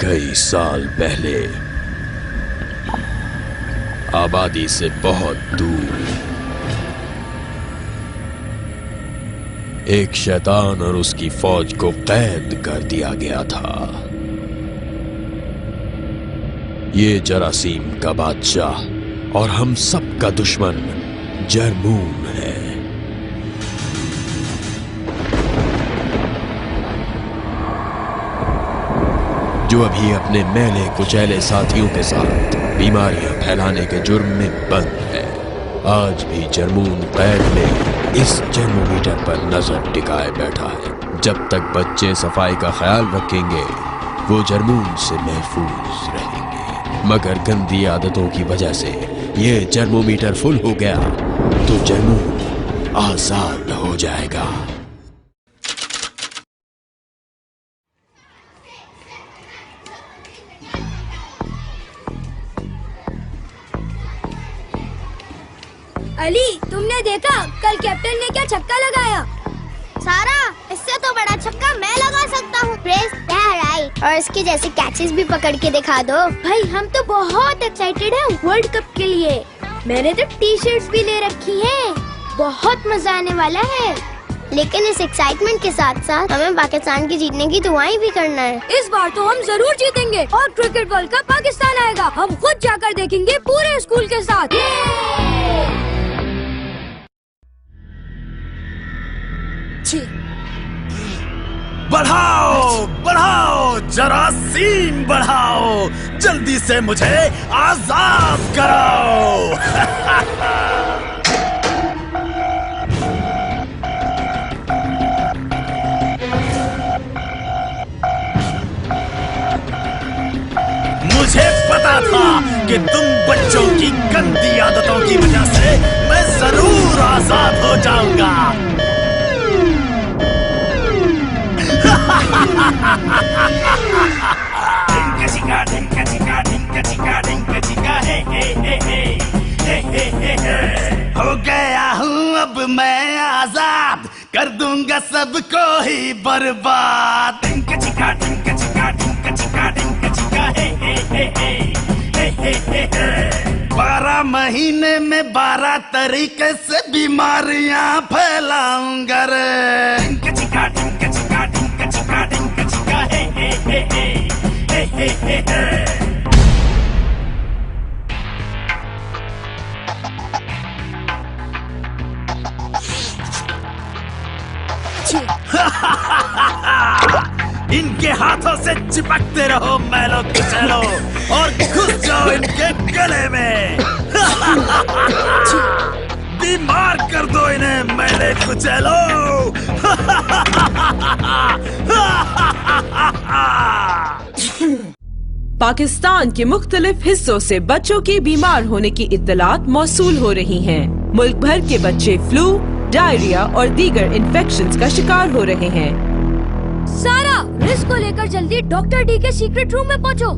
कई साल पहले आबादी से बहुत दूर एक शैतान और उसकी फौज को कैद कर दिया गया था। ये जरासीम का बादशाह और हम सब का दुश्मन जरमून है। जो अभी अपने मैले कुचैले साथियों के साथ बीमारियां फैलाने के जुर्म में बंद है। आज भी जरमून कैद में इस जर्मोमीटर पर नजर टिकाए बैठा है। जब तक बच्चे सफाई का ख्याल रखेंगे वो जरमून से महफूज रहेंगे, मगर गंदी आदतों की वजह से ये जर्मोमीटर फुल हो गया तो जरमून आजाद हो जाएगा। अली, तुमने देखा कल कैप्टन ने क्या छक्का लगाया? सारा, इससे तो बड़ा छक्का मैं लगा सकता हूँ। Press, right. और इसके जैसे कैचेस भी पकड़ के दिखा दो। भाई, हम तो बहुत एक्साइटेड हैं वर्ल्ड कप के लिए। मैंने तो टी शर्ट्स भी ले रखी हैं। बहुत मजा आने वाला है। लेकिन इस एक्साइटमेंट के साथ साथ हमें पाकिस्तान की जीतने की दुआएं भी करना है। इस बार तो हम जरूर जीतेंगे और क्रिकेट वर्ल्ड कप पाकिस्तान आएगा। हम खुद जाकर देखेंगे पूरे स्कूल के साथ। बढ़ाओ बढ़ाओ जरासीम बढ़ाओ, जल्दी से मुझे आजाद कराओ। मुझे पता था कि तुम बच्चों की गंदी आदतों की वजह से मैं जरूर आजाद हो जाऊंगा। हो गया हूँ अब मैं आजाद, कर दूंगा सबको ही बर्बाद। 12 महीने में 12 तरीके से बीमारियां फैलाऊंगा रे। इनके हाथों से चिपकते रहो मैलो कुचैलो और घुस जाओ इनके गले में। बीमार कर दो इन्हें मैले कुचैलो। पाकिस्तान के मुख्तलिफ हिस्सों से बच्चों के बीमार होने की इत्तलात मौसूल हो रही हैं। मुल्क भर के बच्चे फ्लू, डायरिया और दीगर इन्फेक्शंस का शिकार हो रहे हैं। सारा, रिस्क को लेकर जल्दी डॉक्टर डी के सीक्रेट रूम में पहुंचो।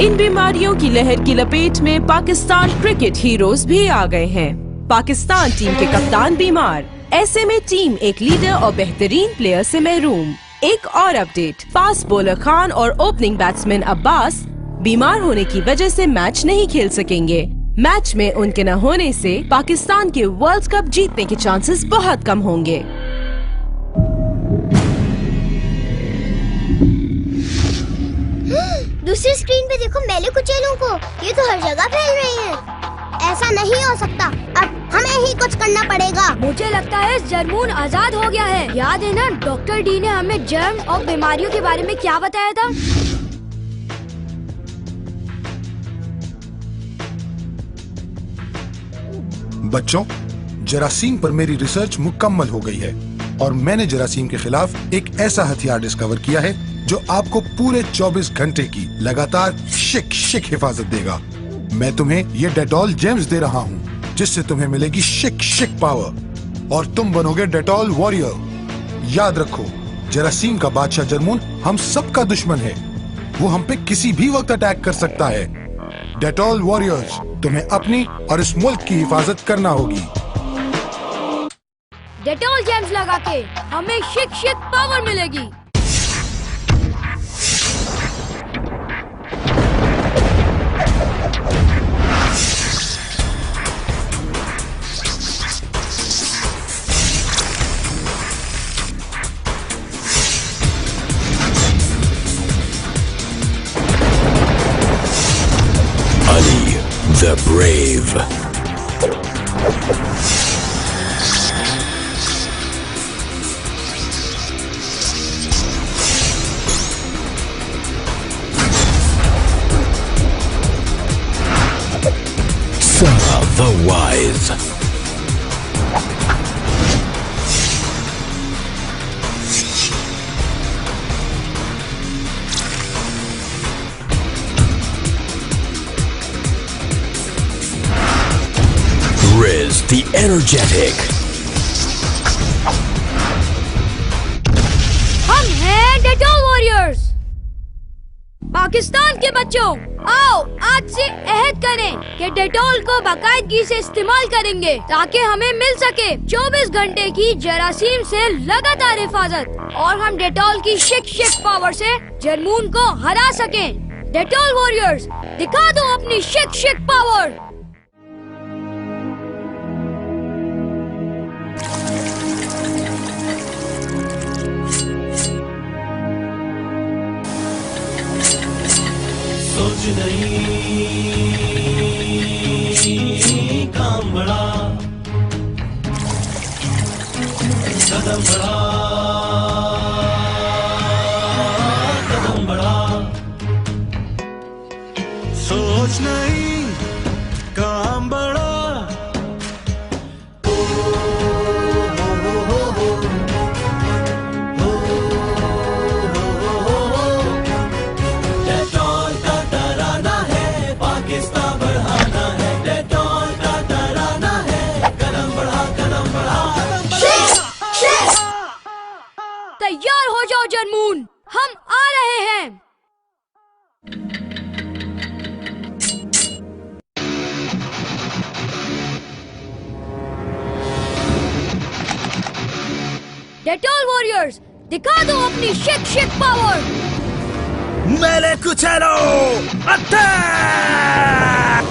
इन बीमारियों की लहर की लपेट में पाकिस्तान क्रिकेट हीरोज भी आ गए हैं। पाकिस्तान टीम के कप्तान बीमार, ऐसे में टीम एक लीडर और बेहतरीन प्लेयर से महरूम। एक और अपडेट, फास्ट बॉलर खान और ओपनिंग बैट्समैन अब्बास बीमार होने की वजह से मैच नहीं खेल सकेंगे। मैच में उनके न होने से पाकिस्तान के वर्ल्ड कप जीतने के चांसेस बहुत कम होंगे। दूसरी स्क्रीन पे देखो मैले कुचैलों को, ये तो हर जगह फैल रही हैं। ऐसा नहीं हो सकता, अब हमें ही कुछ करना पड़ेगा। मुझे लगता है जरमून आजाद हो गया है। याद है ना डॉक्टर डी ने हमें जर्म और बीमारियों के बारे में क्या बताया था? बच्चों, जरासीम पर मेरी रिसर्च मुकम्मल हो गई है और मैंने जरासीम के खिलाफ एक ऐसा हथियार डिस्कवर किया है जो आपको पूरे 24 घंटे की लगातार शिक हिफाजत देगा। मैं तुम्हें ये डेटॉल जेम्स दे रहा हूँ जिससे तुम्हें मिलेगी शिक पावर और तुम बनोगे डेटॉल वॉरियर। याद रखो, जरासीम का बादशाह जरमून हम सबका दुश्मन है। वो हम पे किसी भी वक्त अटैक कर सकता है। डेटॉल वॉरियर्स, तुम्हें अपनी और इस मुल्क की हिफाजत करना होगी। डेटॉल जेम्स लगा के हमें शिक शिक पावर मिलेगी। Ali the Brave. Sarah the Wise. Riz the Energetic. हम हैं डेटॉल वॉरियर्स। पाकिस्तान के बच्चों, आओ आज से अहद करें कि डेटॉल को बाकायदगी से इस्तेमाल करेंगे ताकि हमें मिल सके 24 घंटे की जरासीम से लगातार हिफाजत और हम डेटॉल की शिक शिक पावर से जर्मून को हरा सकें। डेटॉल वॉरियर्स, दिखा दो अपनी शिक शिक पावर। सोच नहीं काम बड़ा, कदम बड़ा, कदम बड़ा। सोच नहीं काम बड़ा, डेटॉल का तराना है, पाकिस्तान बढ़ाना है। डेटॉल का तराना है, कदम बढ़ा, कदम बढ़ा। तैयार हो जाओ जर्मून, हम आ रहे हैं। डेटॉल वॉरियर्स, दिखा दो अपनी शिक शिक पावर। मेले कुचलो, अटैक!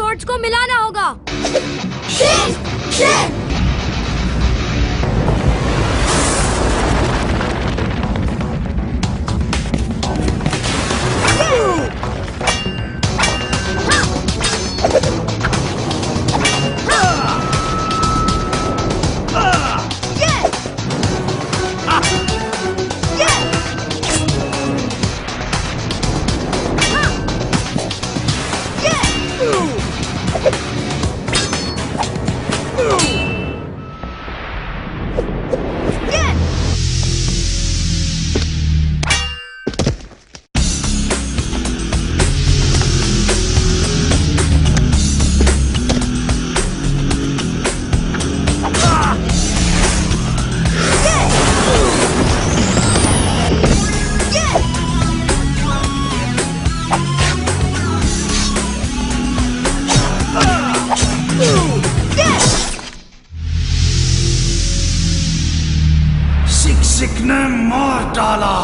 स्वॉर्ड्स को मिलाना होगा। शिक्षक ने मार डाला।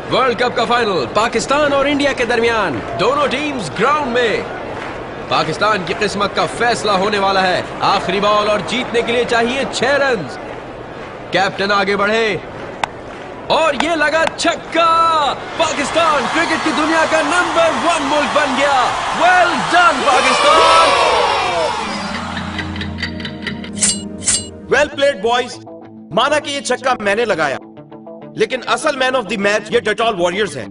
वर्ल्ड कप का फाइनल पाकिस्तान और इंडिया के दरमियान, दोनों टीम्स ग्राउंड में। पाकिस्तान की किस्मत का फैसला होने वाला है। आखिरी बॉल और जीतने के लिए चाहिए 6 रन। कैप्टन आगे बढ़े और ये लगा छक्का। पाकिस्तान क्रिकेट की दुनिया का नंबर 1 मुल्क बन गया। Well done Pakistan. Well played boys. माना कि ये छक्का मैंने लगाया, लेकिन असल मैन ऑफ द मैच ये डेटॉल वॉरियर्स हैं,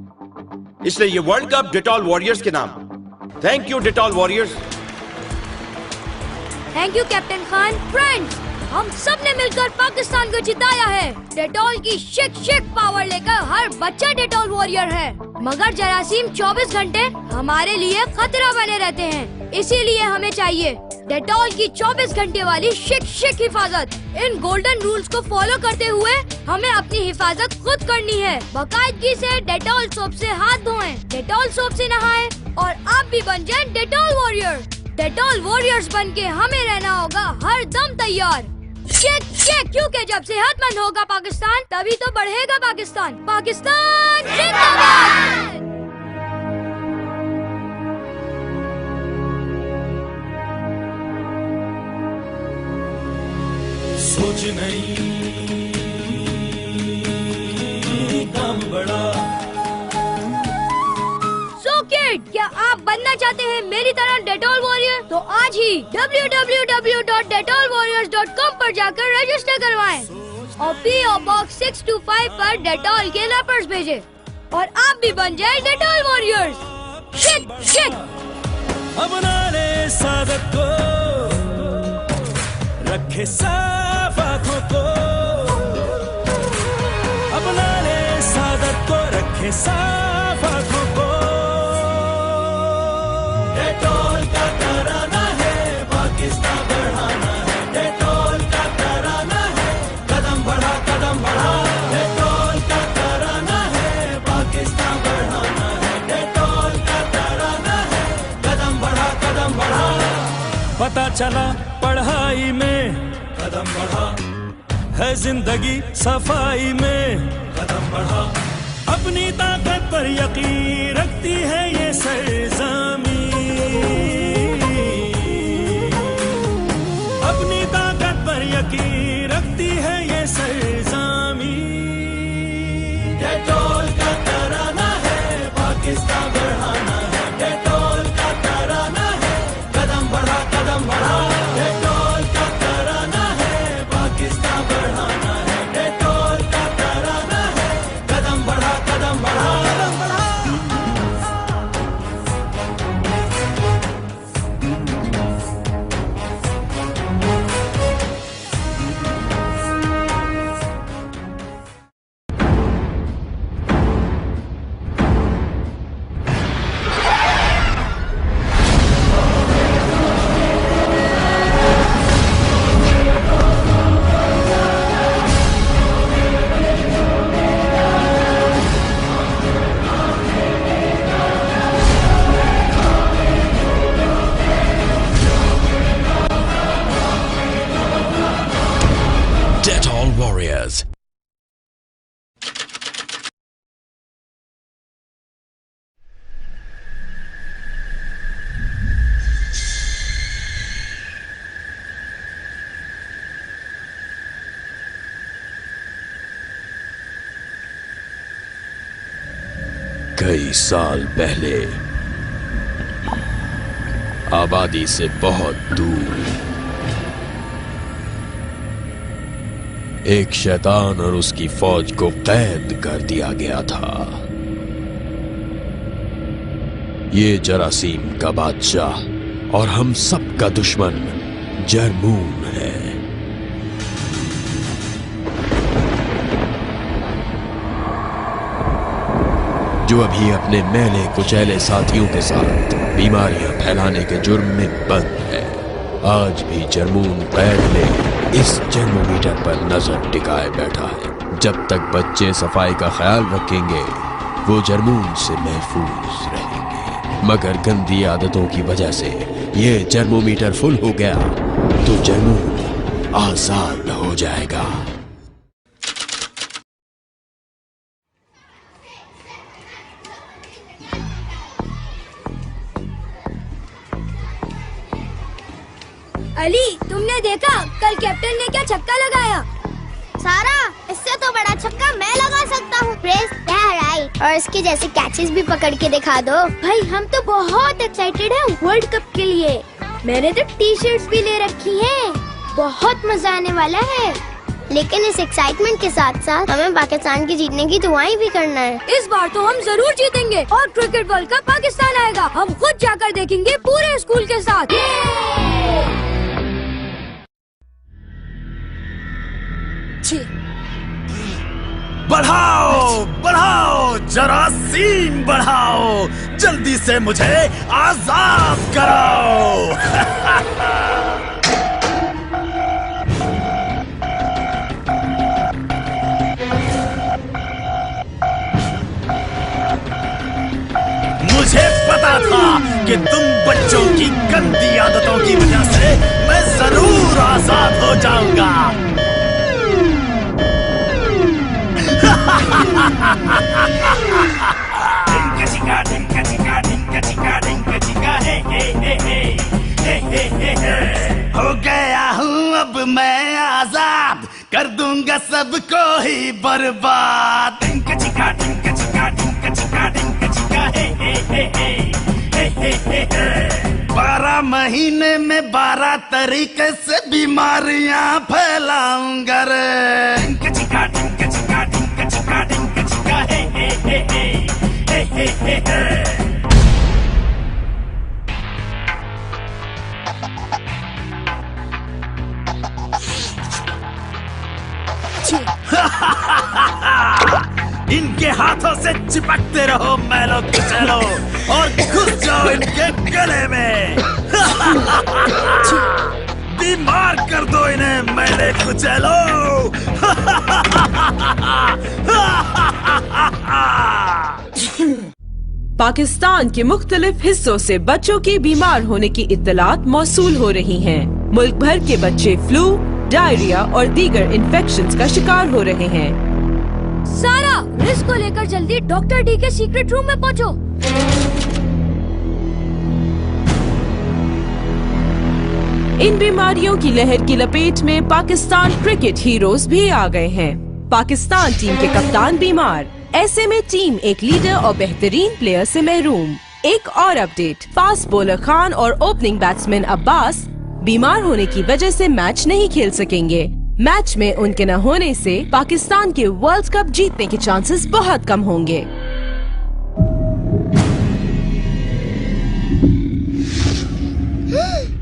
इसलिए ये वर्ल्ड कप डेटॉल वॉरियर्स के नाम। Thank you Dettol warriors. Thank you captain Khan. Friends, हम सब ने मिलकर पाकिस्तान को जिताया है। डेटॉल की शिक पावर लेकर हर बच्चा डेटॉल वॉरियर है। मगर जरासीम 24 घंटे हमारे लिए खतरा बने रहते हैं, इसीलिए हमें चाहिए डेटॉल की 24 घंटे वाली शिक हिफाजत। इन गोल्डन रूल्स को फॉलो करते हुए हमें अपनी हिफाजत खुद करनी है। बाकायदगी से डेटॉल सोप से हाथ धोएं, डेटॉल सोप से नहाएं और आप भी बन जाएं डेटॉल वॉरियर। डेटॉल वॉरियर्स बन के हमें रहना होगा हर दम तैयार। शेक क्योंकि जब सेहतमंद होगा पाकिस्तान, तभी तो बढ़ेगा पाकिस्तान। पाकिस्तान जिंदाबाद। सोच नहीं काम बड़ा। क्या आप बनना चाहते हैं मेरी तरह डेटॉल वॉरियर? तो आज ही www.detolwarriors.com पर जाकर रजिस्टर करवाएं और PO Box 625 पर डेटॉल के रैपर्स भेजें और आप भी बन जाएं डेटॉल वॉरियर्स। शिक अपना ले सादत को, रखे साफ आँखों को। अपना ले सादत को, रखे साफ आँखों को। डेटॉल का तराना है, पाकिस्तान बढ़ाना है। डेटॉल का तराना है, कदम बढ़ा डेटॉल का तराना है, पाकिस्तान बढ़ाना है। डेटॉल का तराना है, कदम बढ़ा पता चला पढ़ाई में कदम बढ़ा, है जिंदगी सफाई में कदम बढ़ा। अपनी ताकत पर यकीन रखती है ये सरज़मीं, अपनी ताकत पर यकीन रखती है ये सरज़मीं। डेटॉल का तराना है, पाकिस्तान बढ़ाना है। डेटॉल का तराना है, कदम बढ़ा डेटॉल का तराना है, पाकिस्तान बढ़ाना है। डेटॉल का तराना है, कदम बढ़ा कई साल पहले आबादी से बहुत दूर एक शैतान और उसकी फौज को कैद कर दिया गया था। ये जरासीम का बादशाह और हम सब का दुश्मन जरमून है। जो अभी अपने मैले कुचैले साथियों के साथ बीमारियां फैलाने के जुर्म में बंद है। आज भी जरमून कैद में इस जर्मोमीटर पर नजर टिकाए बैठा है। जब तक बच्चे सफाई का ख्याल रखेंगे वो जरमून से महफूज रहेंगे, मगर गंदी आदतों की वजह से ये जर्मोमीटर फुल हो गया तो जरमून आजाद हो जाएगा। अली, तुमने देखा कल कैप्टन ने क्या छक्का लगाया? सारा, इससे तो बड़ा छक्का मैं लगा सकता हूँ। Press, right. और इसके जैसे कैचेस भी पकड़ के दिखा दो। भाई, हम तो बहुत एक्साइटेड हैं वर्ल्ड कप के लिए। मैंने तो टी शर्ट्स भी ले रखी हैं। बहुत मजा आने वाला है। लेकिन इस एक्साइटमेंट के साथ साथ हमें पाकिस्तान की जीतने की दुआएं भी करना है। इस बार तो हम जरूर जीतेंगे और क्रिकेट वर्ल्ड कप पाकिस्तान आएगा। हम खुद जाकर देखेंगे पूरे स्कूल के साथ। बढ़ाओ बढ़ाओ जरासीम बढ़ाओ, जल्दी से मुझे आजाद कराओ। मुझे पता था कि तुम बच्चों की गंदी आदतों की वजह से मैं जरूर आजाद हो जाऊंगा। हो गया हूँ अब मैं आजाद, कर दूंगा सबको ही बर्बाद। 12 महीने में 12 तरीके से बीमारियां फैलाऊंगा रे। इनके हाथों से चिपकते रहो मैलो कुचैलो और घुस जाओ इनके गले में। बीमार कर दो इन्हें मैले कुचैलो। पाकिस्तान के मुख्तलिफ हिस्सों से बच्चों के बीमार होने की इत्तलात मौसूल हो रही हैं। मुल्क भर के बच्चे फ्लू, डायरिया और दीगर इन्फेक्शंस का शिकार हो रहे हैं। सारा, रिस्क को लेकर जल्दी डॉक्टर डी के सीक्रेट रूम में पहुंचो। इन बीमारियों की लहर की लपेट में पाकिस्तान क्रिकेट हीरोज भी आ गए हैं। पाकिस्तान टीम के कप्तान बीमार, ऐसे में टीम एक लीडर और बेहतरीन प्लेयर से महरूम। एक और अपडेट, फास्ट बॉलर खान और ओपनिंग बैट्समैन अब्बास बीमार होने की वजह से मैच नहीं खेल सकेंगे। मैच में उनके न होने से पाकिस्तान के वर्ल्ड कप जीतने के चांसेस बहुत कम होंगे।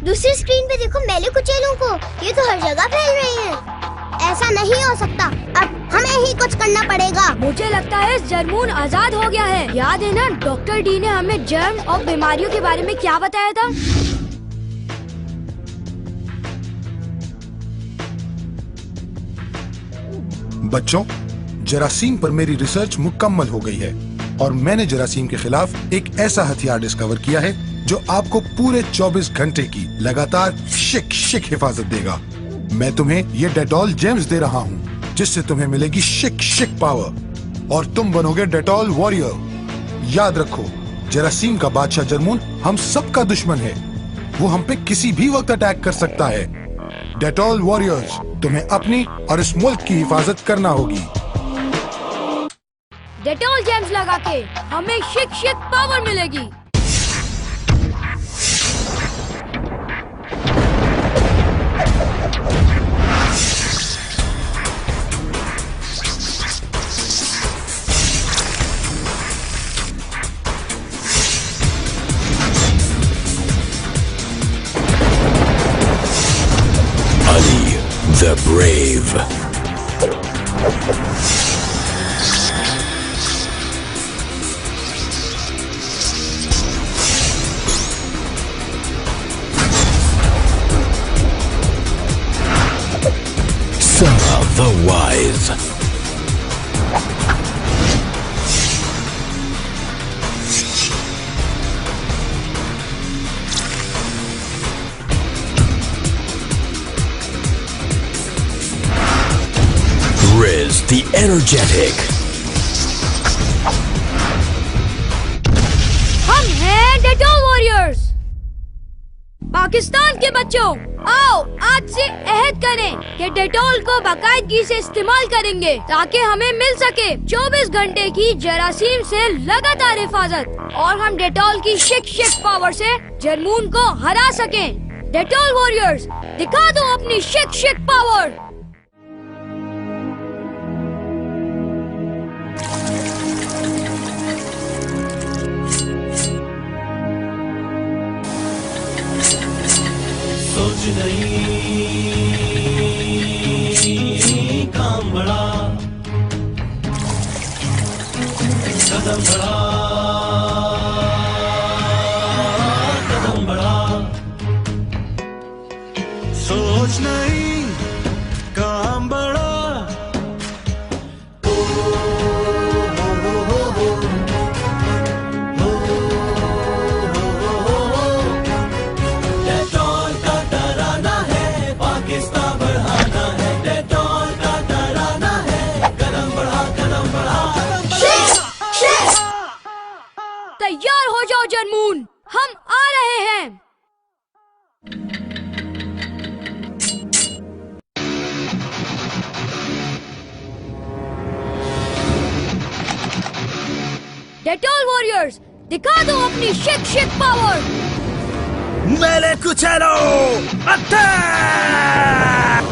दूसरी स्क्रीन पे देखो मैले कुचैलों को, ये तो हर जगह फैल रहे हैं। ऐसा नहीं हो सकता, अब हमें ही कुछ करना पड़ेगा। मुझे लगता है जरमून आजाद हो गया है। याद है ना डॉक्टर डी ने हमें जर्म और बीमारियों के बारे में क्या बताया था? बच्चों, जरासीम पर मेरी रिसर्च मुकम्मल हो गई है और मैंने जरासीम के खिलाफ एक ऐसा हथियार डिस्कवर किया है जो आपको पूरे 24 घंटे की लगातार शिक हिफाजत देगा। मैं तुम्हें ये डेटॉल जेम्स दे रहा हूँ जिससे तुम्हें मिलेगी शिक पावर और तुम बनोगे डेटॉल वॉरियर। याद रखो, जरासीम का बादशाह जरमून हम सबका दुश्मन है। वो हम पे किसी भी वक्त अटैक कर सकता है। डेटॉल वॉरियर्स, तुम्हें अपनी और इस मुल्क की हिफाजत करना होगी। डेटॉल जेम्स लगा के हमें शिक शिक पावर मिलेगी। Ali the Brave. Sara the Wise. Riz the Energetic. हम हैं डेटॉल वॉरियर्स। पाकिस्तान के बच्चों, आओ आज से अहद करें कि डेटॉल को बाकायदगी से इस्तेमाल करेंगे ताकि हमें मिल सके 24 घंटे की जरासीम से लगातार हिफाजत और हम डेटॉल की शिक शिक पावर से जर्मून को हरा सकें। डेटॉल वॉरियर्स, दिखा दो अपनी शिक शिक पावर। सोच नहीं काम बड़ा, कदम बड़ा, कदम बड़ा। सोच नहीं काम बड़ा, डेटॉल का तराना है, पाकिस्तान बढ़ाना है। डेटॉल का तराना है, कदम बढ़ा, कदम बढ़ा। तैयार हो जाओ जर्मून, हम आ रहे हैं। डेटॉल वॉरियर्स, दिखा दो अपनी शिक शिक पावर। मेले कुचलो, अटैक!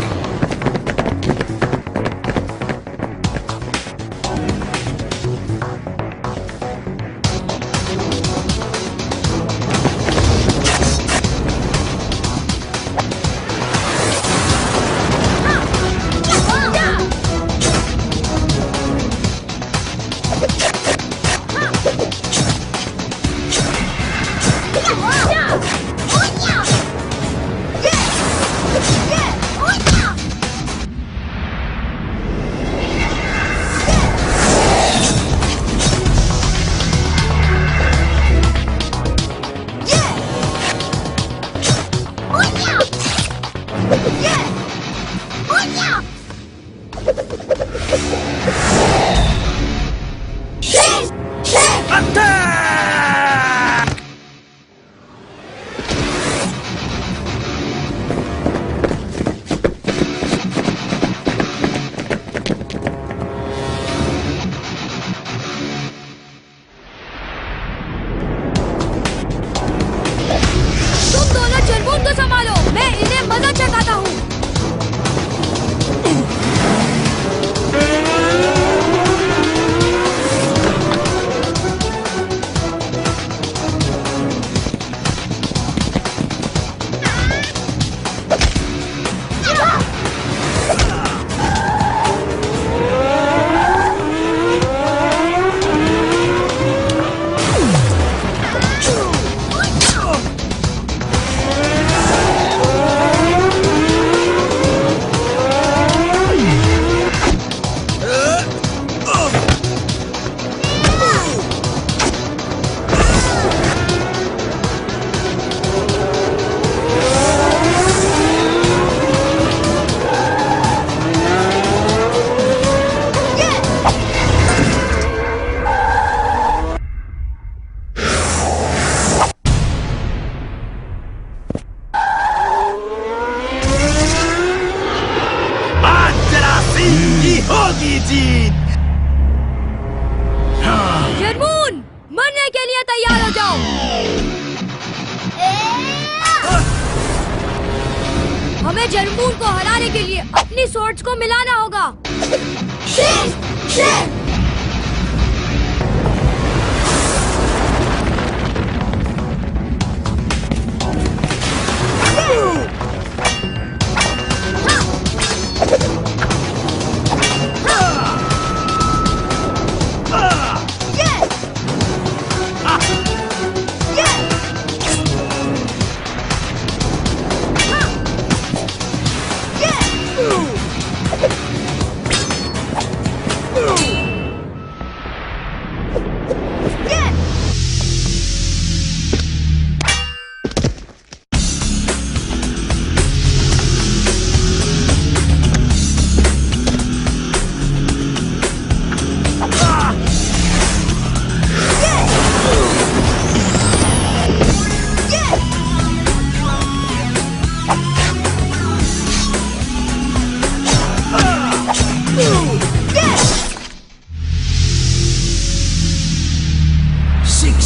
जर्मून को हराने के लिए अपनी स्वॉर्ड्स को मिलाना होगा।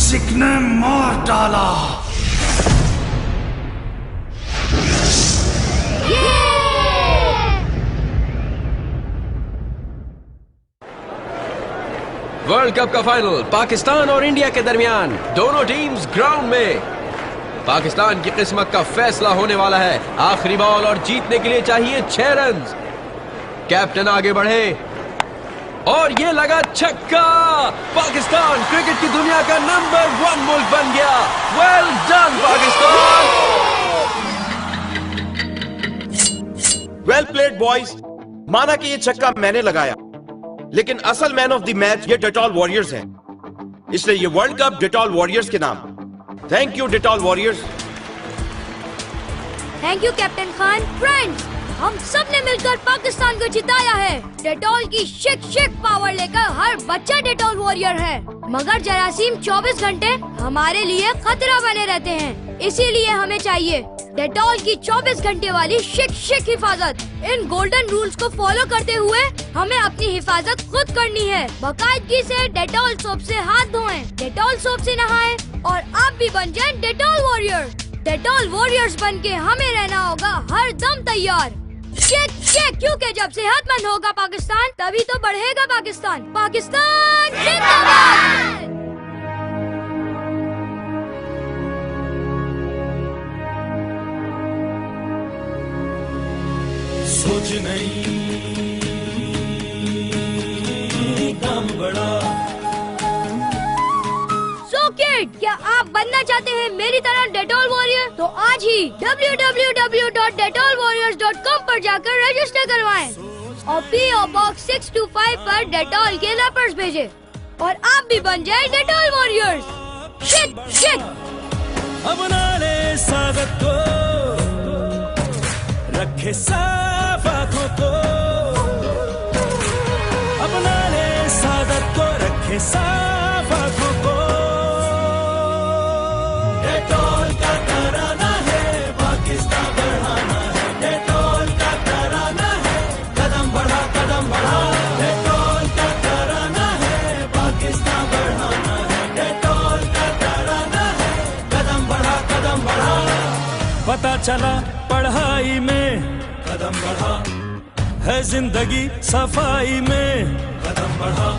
शिक ने मार डाला। वर्ल्ड कप का फाइनल पाकिस्तान और इंडिया के दरमियान, दोनों टीम्स ग्राउंड में। पाकिस्तान की किस्मत का फैसला होने वाला है। आखिरी बॉल और जीतने के लिए चाहिए 6 रन। कैप्टन आगे बढ़े और ये लगा छक्का। पाकिस्तान क्रिकेट की दुनिया का नंबर 1 मुल्क बन गया। Well done Pakistan. Well played boys. माना कि ये छक्का मैंने लगाया, लेकिन असल मैन ऑफ द मैच ये डेटॉल वॉरियर्स हैं। इसलिए ये वर्ल्ड कप डेटॉल वॉरियर्स के नाम। Thank you Dettol warriors. Thank you captain Khan. Friends, हम सब ने मिलकर पाकिस्तान को जिताया है। डेटॉल की शिक पावर लेकर हर बच्चा डेटॉल वॉरियर है। मगर जरासीम 24 घंटे हमारे लिए खतरा बने रहते हैं। इसीलिए हमें चाहिए डेटॉल की 24 घंटे वाली शिक हिफाजत। इन गोल्डन रूल्स को फॉलो करते हुए हमें अपनी हिफाजत खुद करनी है। बाकायदगी से डेटॉल सोप से हाथ धोएं, डेटॉल सोप से नहाएं और आप भी बन जाएं डेटॉल वॉरियर। डेटॉल वॉरियर्स बन के हमें रहना होगा हर दम तैयार। शेक क्योंकि जब सेहतमंद होगा पाकिस्तान, तभी तो बढ़ेगा पाकिस्तान। पाकिस्तान जिंदाबाद। सोच नहीं काम बड़ा। क्या आप बनना चाहते हैं मेरी तरह डेटॉल वॉरियर? तो आज ही www.detolwarriors.com पर जाकर रजिस्टर करवाएं और PO Box 625 पर डेटॉल के रैपर्स भेजें और आप भी बन जाएं डेटॉल वॉरियर्स। शिक अपना ले स्वागत को, रखे साफ आँखों को। अपना ले स्वागत को, रखे साफ आँखों को। डेटॉल का तराना है, पाकिस्तान बढ़ाना है। डेटॉल का तराना है, कदम बढ़ा डेटॉल का तराना है, पाकिस्तान बढ़ाना है। डेटॉल का तराना है, कदम बढ़ा पता चला पढ़ाई में कदम बढ़ा है, जिंदगी सफाई में कदम बढ़ा।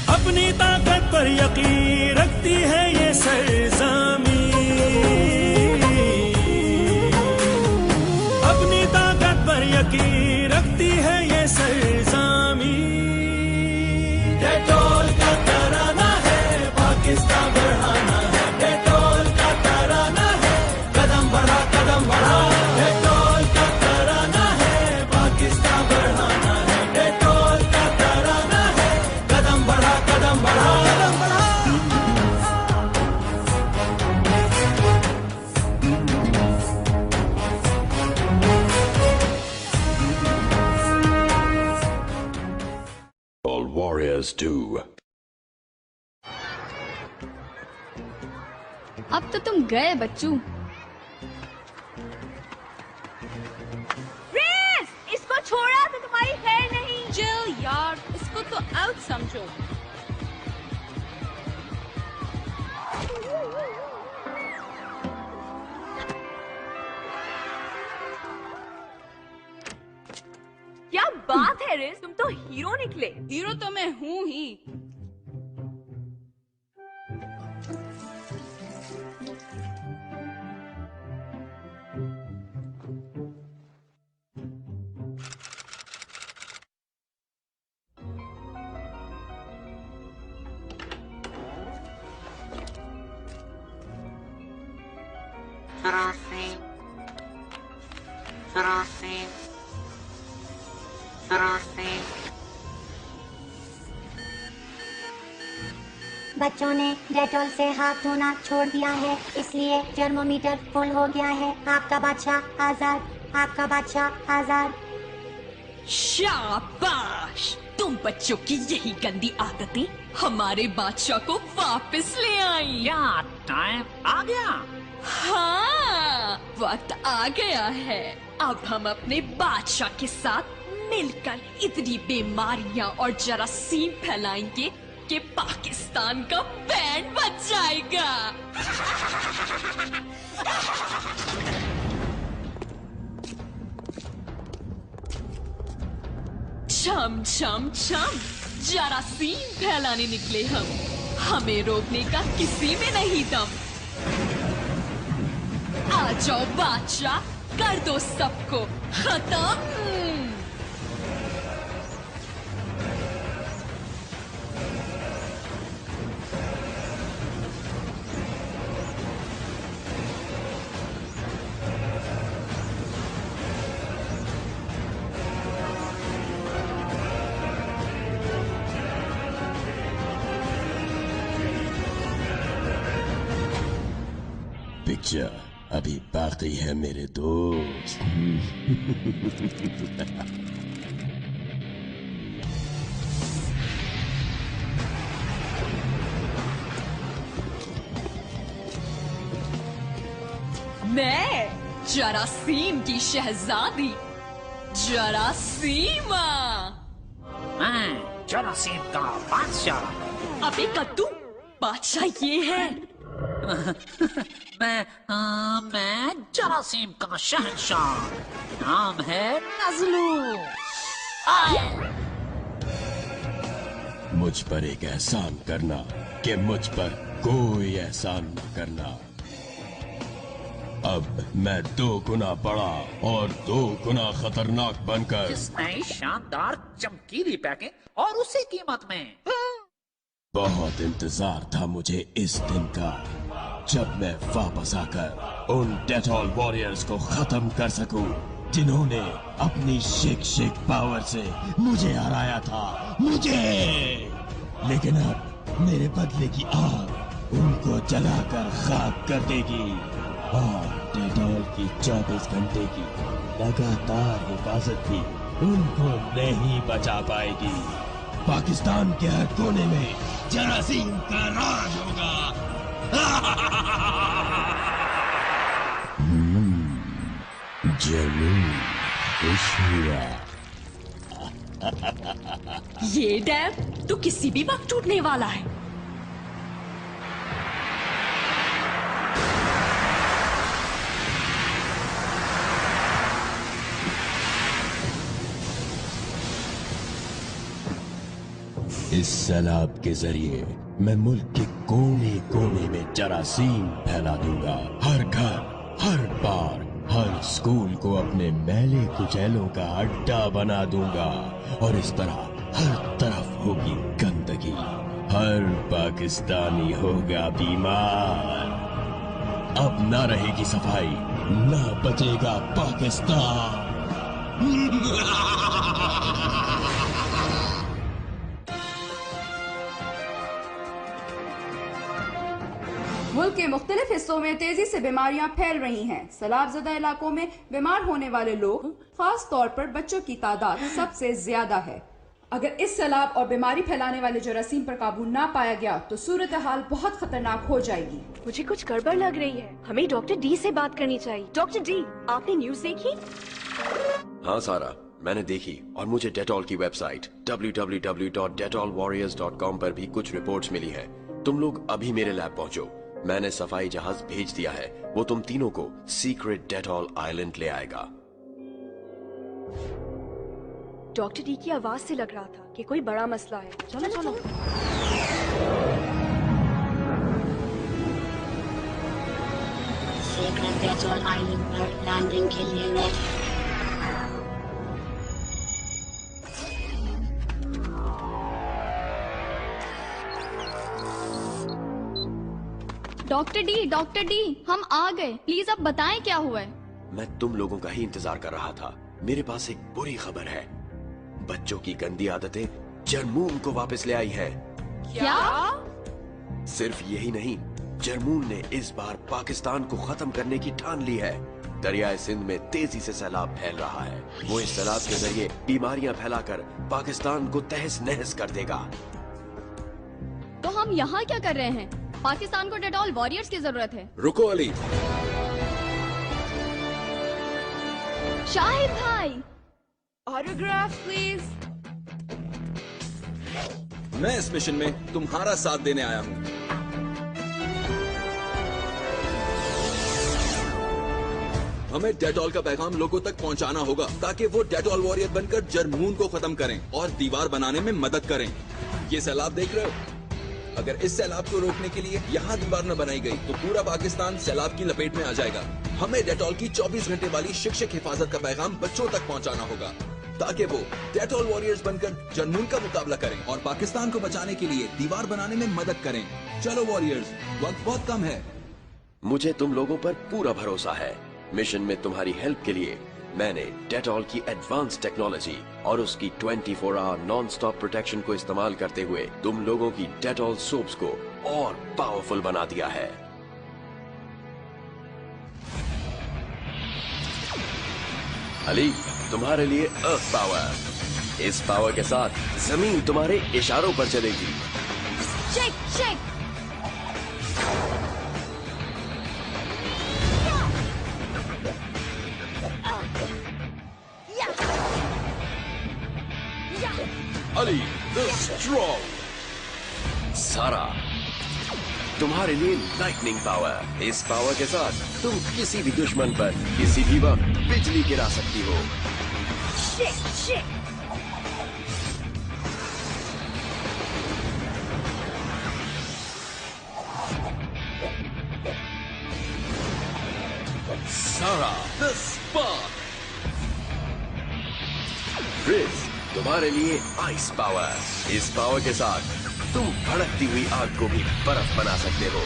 अपनी ताकत पर यकीन रखती है ये सरज़मीं। अपनी ताकत पर यकीन रखती है ये सरज़मीं। डेटॉल का तराना है, पाकिस्तान बढ़ाना है। डेटॉल का तराना है, कदम बढ़ा डेटॉल का तराना है, पाकिस्तान बढ़ाना है। डेटॉल का तराना है, कदम बढ़ा All warriors do. अब तो तुम गए बच्चू। इसको छोड़ा तो तुम्हारी खैर नहीं। चिल यार, इसको तो आउट समझो। हीरो निकले। हीरो तो मैं हूँ ही। बच्चों ने डेटॉल से हाथ धोना छोड़ दिया है, इसलिए थर्मोमीटर फुल हो गया है। आपका बादशाह आजाद, आपका बादशाह आजाद। शाबाश, तुम बच्चों की यही गंदी आदतें हमारे बादशाह को वापस ले आई। क्या टाइम आ गया? हाँ, वक्त आ गया है। अब हम अपने बादशाह के साथ मिलकर इतनी बीमारियां और जरासीम फैलाएंगे कि पाकिस्तान का बैंड बज जाएगा। छम छम छम, जरासीम फैलाने निकले हम। हमें रोकने का किसी में नहीं दम। आ जाओ बादशाह, कर दो सबको खत्म। पिक्चर अभी बाकी है मेरे दोस्त। मैं जरासीम की शहजादी जरासीमा। मैं जरासीम का बादशाह। अबे कद्दू, बादशाह ये है। मैं जरासीम का शहंशाह। नाम है नजलू। मुझ पर एक एहसान करना कि मुझ पर कोई एहसान न करना। अब मैं 2 गुना बड़ा और 2 गुना खतरनाक बनकर इस नई शानदार चमकीली पैकिंग और उसी कीमत में। बहुत इंतजार था मुझे इस दिन का, जब मैं वापस आकर उन डेटॉल वॉरियर्स को खत्म कर सकूं, जिन्होंने अपनी शेक पावर से मुझे हराया था। मुझे, लेकिन अब मेरे बदले की आग उनको जलाकर खाक कर देगी और डेटॉल की 24 घंटे की लगातार हिफाजत भी उनको नहीं बचा पाएगी। पाकिस्तान के हर कोने में जरासीम का राज होगा। जरूर खुश हुआ। ये डैम तो किसी भी वक्त टूटने वाला है। इस सैलाब के जरिए मैं मुल्क के कोने कोने में जरासीम फैला दूंगा। हर घर, हर बार, हर स्कूल को अपने मैले कुचैलों का अड्डा बना दूंगा और इस तरह हर तरफ होगी गंदगी। हर पाकिस्तानी होगा बीमार। अब ना रहेगी सफाई, ना बचेगा पाकिस्तान। मुल्क के मुख्तलिफ हिस्सों में तेजी से बीमारियां फैल रही हैं। सैलाबज़दा इलाकों में बीमार होने वाले लोग, खास तौर पर बच्चों की तादाद सबसे ज्यादा है। अगर इस सैलाब और बीमारी फैलाने वाले जरासीम पर काबू ना पाया गया तो सूरत हाल बहुत खतरनाक हो जाएगी। मुझे कुछ गड़बड़ लग रही है। हमें डॉक्टर डी से बात करनी चाहिए। डॉक्टर डी, आपने न्यूज देखी? हाँ सारा, मैंने देखी और मुझे डेटॉल की वेबसाइट www.detolwarriors.com पर भी कुछ रिपोर्ट्स मिली हैं। तुम लोग अभी मेरे लैब पहुंचो। मैंने सफाई जहाज भेज दिया है, वो तुम तीनों को सीक्रेट डेटॉल आइलैंड ले आएगा। डॉक्टर डी की आवाज से लग रहा था कि कोई बड़ा मसला है। चलो चलो। सीक्रेट डेटॉल आइलैंड पर लैंडिंग के लिए रेडी। डॉक्टर डी हम आ गए। प्लीज अब बताएं क्या हुआ है। मैं तुम लोगों का ही इंतजार कर रहा था। मेरे पास एक बुरी खबर है। बच्चों की गंदी आदतें जरमून को वापस ले आई हैं। क्या? सिर्फ यही नहीं, जरमून ने इस बार पाकिस्तान को खत्म करने की ठान ली है। दरियाए सिंध में तेजी से सैलाब फैल रहा है। वो इस सैलाब के जरिए बीमारियां फैलाकर पाकिस्तान को तहस नहस कर देगा। तो हम यहाँ क्या कर रहे हैं? पाकिस्तान को डेटॉल वॉरियर्स की जरूरत है। रुको अली। शाहिद भाई, ऑटोग्राफ प्लीज। मैं इस मिशन में तुम्हारा साथ देने आया हूँ। हमें डेटॉल का पैगाम लोगों तक पहुँचाना होगा ताकि वो डेटॉल वॉरियर बनकर जरमून को खत्म करें और दीवार बनाने में मदद करें। ये सैलाब देख रहे हो? अगर इस सैलाब को रोकने के लिए यहाँ दीवार न बनाई गई तो पूरा पाकिस्तान सैलाब की लपेट में आ जाएगा। हमें डेटॉल की 24 घंटे वाली शिक्षक हिफाजत का पैगाम बच्चों तक पहुँचाना होगा ताकि वो डेटॉल वॉरियर्स बनकर जरमून का मुकाबला करें और पाकिस्तान को बचाने के लिए दीवार बनाने में मदद करें। चलो वॉरियर्स, वक्त बहुत कम है। मुझे तुम लोगों पर पूरा भरोसा है। मिशन में तुम्हारी हेल्प के लिए मैंने डेटॉल की एडवांस टेक्नोलॉजी और उसकी 24 आवर नॉन स्टॉप प्रोटेक्शन को इस्तेमाल करते हुए तुम लोगों की डेटॉल सोप्स को और पावरफुल बना दिया है। अली, तुम्हारे लिए अर्थ पावर। इस पावर के साथ जमीन तुम्हारे इशारों पर चलेगी। Shake shake. Ali the strong. सारा, तुम्हारे लिए लाइटनिंग पावर। इस पावर के साथ तुम किसी भी दुश्मन पर किसी भी वक्त बिजली गिरा सकती हो। Shake shake. सारा द स्पार्क। रिज, तुम्हारे लिए आइस पावर। इस पावर के साथ तुम भड़कती हुई आग को भी बर्फ बना सकते हो।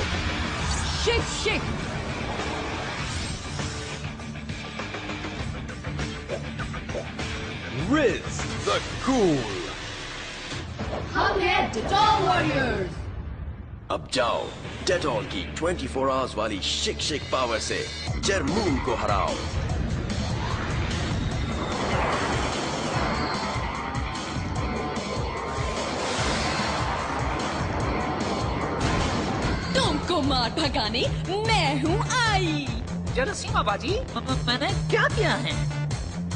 Shake shake. Ridge the cool. हम हैं डेटॉल वॉरियर्स। अब जाओ, डेटॉल की 24 आवर्स वाली शिक शिक पावर से जरमून को हराओ। तुमको मार भगाने मैं हूँ आई। जरासीम बाजी, मैंने क्या किया है?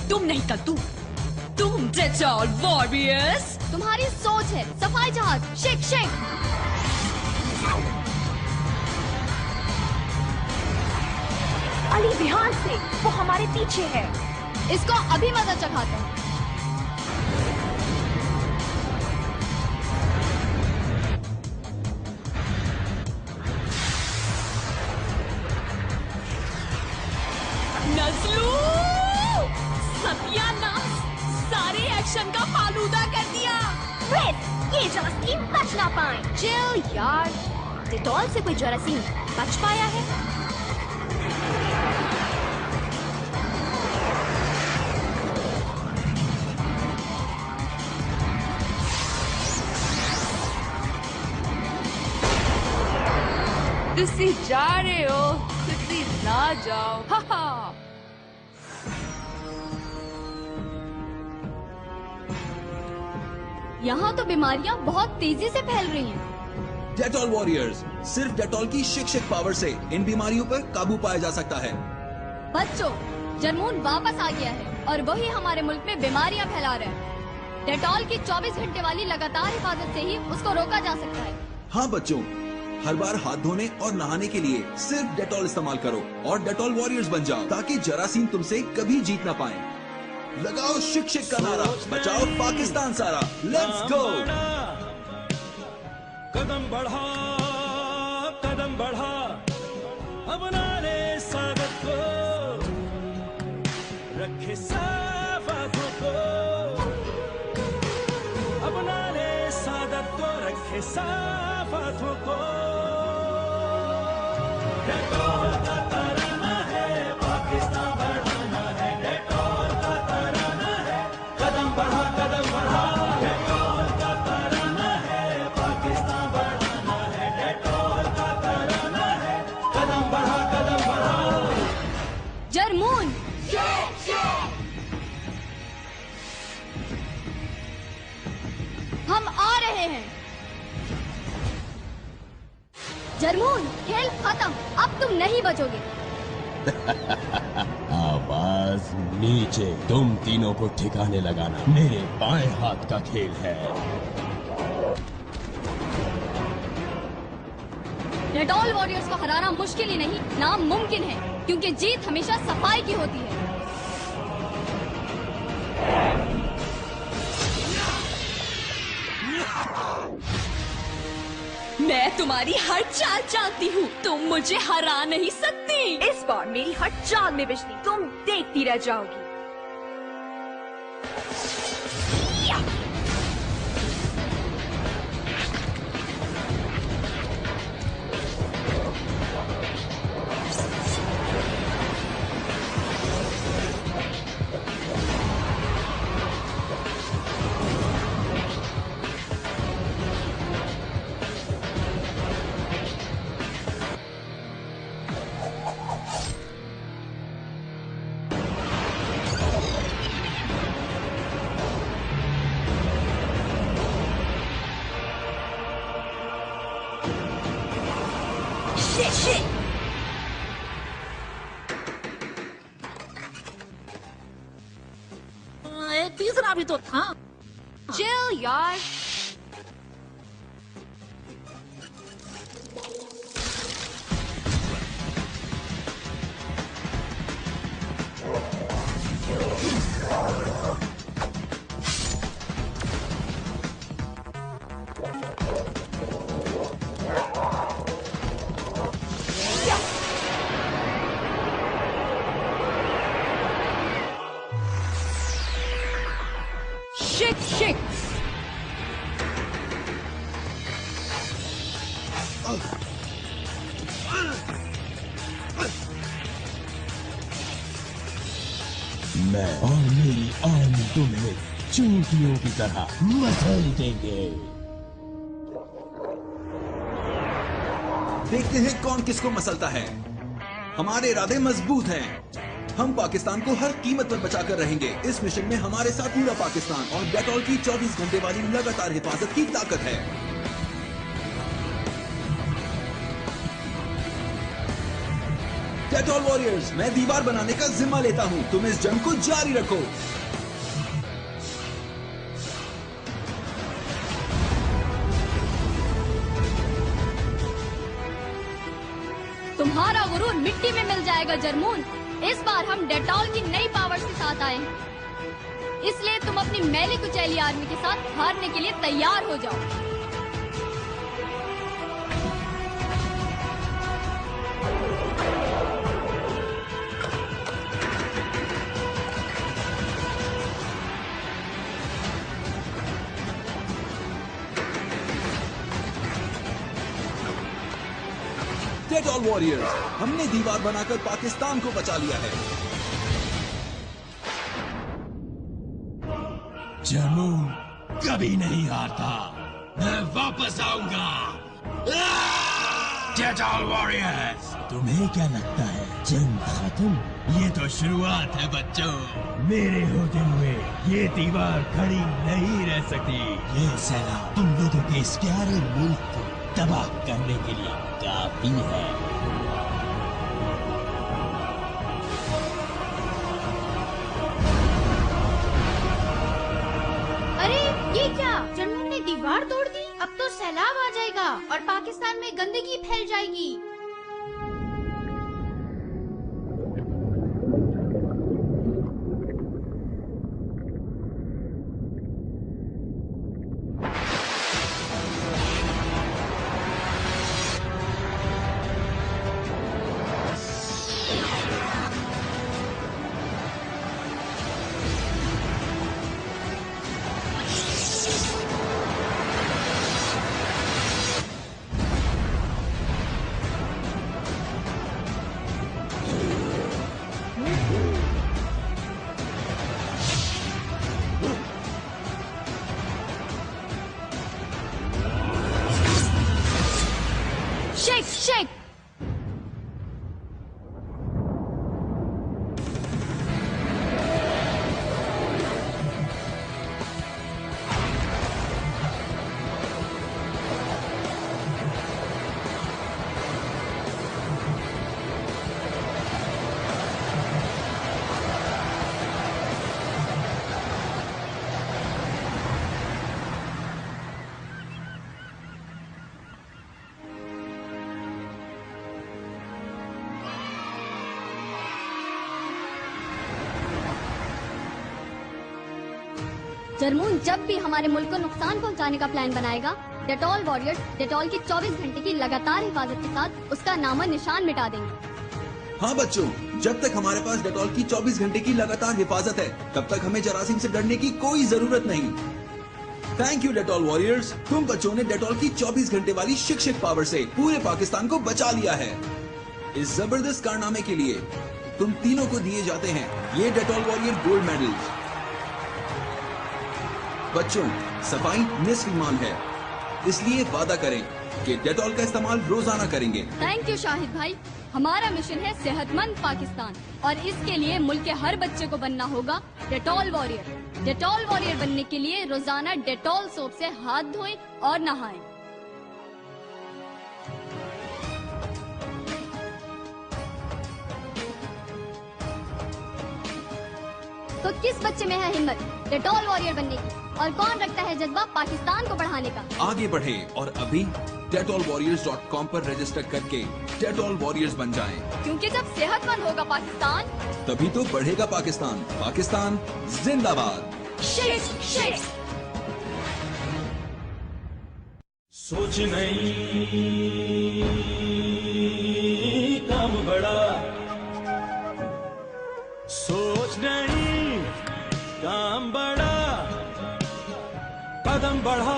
तुम नहीं कद्दू, तुम डेटॉल वॉरियर्स। तुम्हारी सोच है सफाई जहाज। Shake shake. अली ध्यान से, वो हमारे पीछे है। इसको अभी मजा चखाते हैं। नज़लू, सत्यानाश, सारे एक्शन का फालूदा कर दिया। ये जरासीम बच ना पाए। चिल यार, डेटॉल से कोई जरासीम बच पाया है? तुसी जा रहे हो, तुसी ना जाओ। हा हा। यहाँ तो बीमारियाँ बहुत तेजी से फैल रही हैं। डेटॉल वॉरियर्स, सिर्फ डेटॉल की शिक्षक पावर से इन बीमारियों पर काबू पाया जा सकता है। बच्चों, जरमून वापस आ गया है और वही हमारे मुल्क में बीमारियाँ फैला रहा है। डेटॉल की 24 घंटे वाली लगातार हिफाजत से ही उसको रोका जा सकता है। हाँ बच्चों, हर बार हाथ धोने और नहाने के लिए सिर्फ डेटॉल इस्तेमाल करो और डेटॉल वॉरियर्स बन जाओ ताकि जरासीम तुमसे कभी जीत ना पाए। लगाओ शिक शिक का नारा, बचाओ पाकिस्तान सारा। Let's go. कदम बढ़ा अपना रे स्वागत को, रखे साफ आंखों को, अपना रे स्वागत को, रखे साफ आंखों को। डेटॉल का तराना है, पाकिस्तान बढ़ाना है, डेटॉल का तराना है, कदम बढ़ा डेटॉल का तराना है, पाकिस्तान बढ़ाना है, डेटॉल का तराना है, कदम बढ़ा जरमून, हम आ रहे हैं। जरमून, खेल खत्म, अब तुम नहीं बचोगे। आवाज नीचे, तुम तीनों को ठिकाने लगाना मेरे बाएं हाथ का खेल है। डेटॉल वॉरियर्स को हराना मुश्किल ही नहीं, नामुमकिन है, क्योंकि जीत हमेशा सफाई की होती है। मैं तुम्हारी हर चाल जानती हूँ, तुम मुझे हरा नहीं सकती। इस बार मेरी हर चाल में बिजली, तुम देखती रह जाओगी। तीसरा भी तो था। चिल यार। शिक मैं और मेरी आर्मी तुम्हें चूंटियों की तरह मसल देंगे। देखते हैं कौन किसको मसलता है। हमारे इरादे मजबूत हैं। हम पाकिस्तान को हर कीमत पर बचाकर रहेंगे। इस मिशन में हमारे साथ पूरा पाकिस्तान और डेटॉल की 24 घंटे वाली लगातार हिफाजत की ताकत है। डेटॉल वॉरियर्स, मैं दीवार बनाने का जिम्मा लेता हूं। तुम इस जंग को जारी रखो। तुम्हारा गुरूर मिट्टी में मिल जाएगा जरमून। इस बार हम डेटॉल की नई पावर्स के साथ आए हैं, इसलिए तुम अपनी मैली कुचैली आर्मी के साथ हारने के लिए तैयार हो जाओ। डेटॉल वॉरियर्स, हमने दीवार बनाकर पाकिस्तान को बचा लिया है। जरमून कभी नहीं हारता, मैं वापस आऊंगा। डेटॉल वॉरियर्स, तुम्हें क्या लगता है जंग खत्म? ये तो शुरुआत है बच्चों। मेरे होते हुए ये दीवार खड़ी नहीं रह सकती। ये सैलाब तुम लोगों के इस प्यारे मुल्क को तबाह करने के लिए काफी है। अरे ये क्या, जरमून ने दीवार तोड़ दी। अब तो सैलाब आ जाएगा और पाकिस्तान में गंदगी फैल जाएगी। Shake shake. जरमून जब भी हमारे मुल्क को नुकसान पहुंचाने का प्लान बनाएगा, डेटॉल वॉरियर्स डेटॉल की 24 घंटे की लगातार हिफाजत के साथ उसका नामो निशान मिटा देंगे। हाँ बच्चों, जब तक हमारे पास डेटॉल की 24 घंटे की लगातार हिफाजत है, तब तक हमें जरासीम से डरने की कोई जरूरत नहीं। थैंक यू डेटॉल वॉरियर्स, तुम बच्चों ने डेटॉल की 24 घंटे वाली शिक्षक पावर से पूरे पाकिस्तान को बचा लिया है। इस जबरदस्त कारनामे के लिए तुम तीनों को दिए जाते हैं ये डेटॉल वॉरियर गोल्ड मेडल्स। बच्चों, सफाई निस्फ ईमान है, इसलिए वादा करें कि डेटॉल का इस्तेमाल रोजाना करेंगे। थैंक यू शाहिद भाई। हमारा मिशन है सेहतमंद पाकिस्तान और इसके लिए मुल्क के हर बच्चे को बनना होगा डेटॉल वॉरियर। डेटॉल वॉरियर बनने के लिए रोजाना डेटॉल सोप से हाथ धोएं और नहाएं। तो किस बच्चे में है हिम्मत डेटॉल वॉरियर बनने की, और कौन रखता है जज्बा पाकिस्तान को बढ़ाने का? आगे बढ़े और अभी DetolWarriors.com पर रजिस्टर करके डेटॉल वॉरियर्स बन जाएं। क्योंकि जब सेहतमंद होगा पाकिस्तान, तभी तो बढ़ेगा पाकिस्तान। पाकिस्तान जिंदाबाद। Shake shake. सोच नहीं काम बड़ा, सोच नहीं काम बड़ा, कदम बढ़ा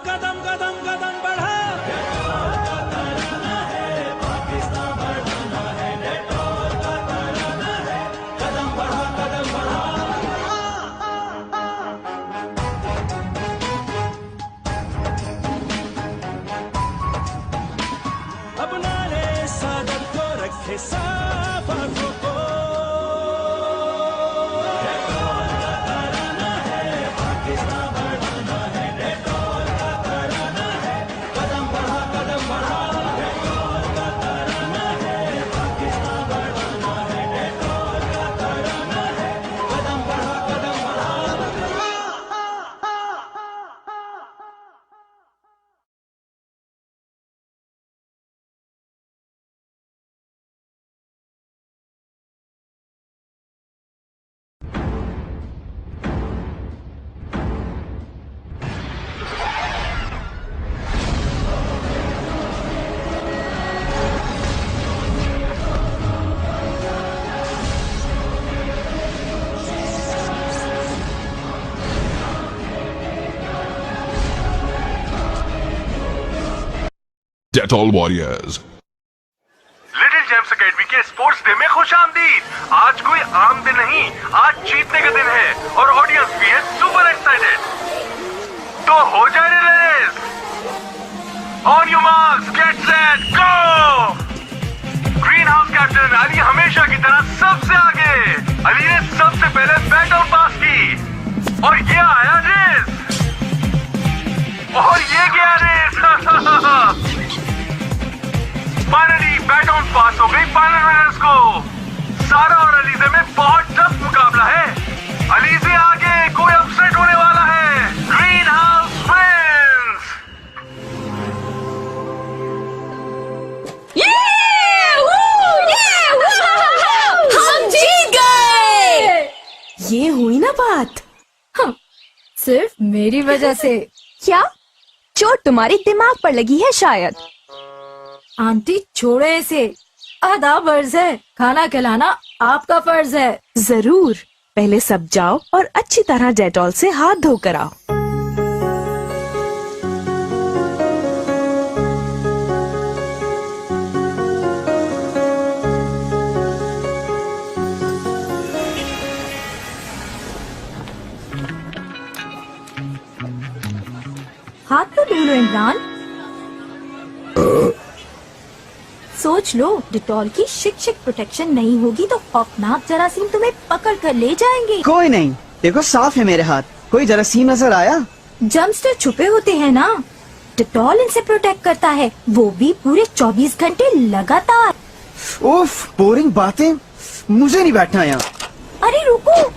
कदम कदम कदम बढ़ा। डेटॉल का तराना है, पाकिस्तान बढ़ाना है। डेटॉल का तराना है, कदम बढ़ा कदम बढ़ा। अपना ले सादत को रखे साफ आंखों को। डेटॉल का तराना है, पाकिस्तान बढ़ाना है। डेटॉल का तराना है, कदम बढ़ा कदम बढ़ा। डेटॉल का तराना है, पाकिस्तान बढ़ाना है। डेटॉल का तराना है, कदम बढ़ा कदम बढ़ा। Dettol Warriors. Little James academy के स्पोर्ट्स डे में खुशामदीद। आज कोई आम दिन नहीं, आज जीतने का दिन है और ऑडियंस भी है सुपर एक्साइटेड। तो हो जाए race. On your marks, get set, go. Green house captain Ali हमेशा की तरह सबसे आगे। अली ने सबसे पहले बैटन पास की और ये आया रेस, और ये गया रेस। फाइनली बैटन पास हो गई फाइनल रनर्स को। सारा और अलीजे में बहुत टफ मुकाबला है। अलीजे आगे, कोई अपसेट होने वाला है। Green house wins. हम जीत गए। ये हुई ना बात। सिर्फ मेरी वजह से। क्या चोट तुम्हारी दिमाग पर लगी है शायद? आंटी छोड़े इसे, आधा फर्ज है, खाना खिलाना आपका फर्ज है। जरूर, पहले सब जाओ और अच्छी तरह डेटॉल से हाथ धोकर आओ। हाथ तो धो लो इमरान। सोच लो, डिटॉल की शिक प्रोटेक्शन नहीं होगी तो खौफनाक जरासीम तुम्हें पकड़ कर ले जाएंगे। कोई नहीं, देखो साफ है मेरे हाथ। कोई जरासीम नजर आया? जर्म्स तो छुपे होते हैं ना, डिटॉल इनसे प्रोटेक्ट करता है, वो भी पूरे 24 घंटे लगातार। उफ, बोरिंग बातें, मुझे नहीं बैठना यहाँ। अरे रुको,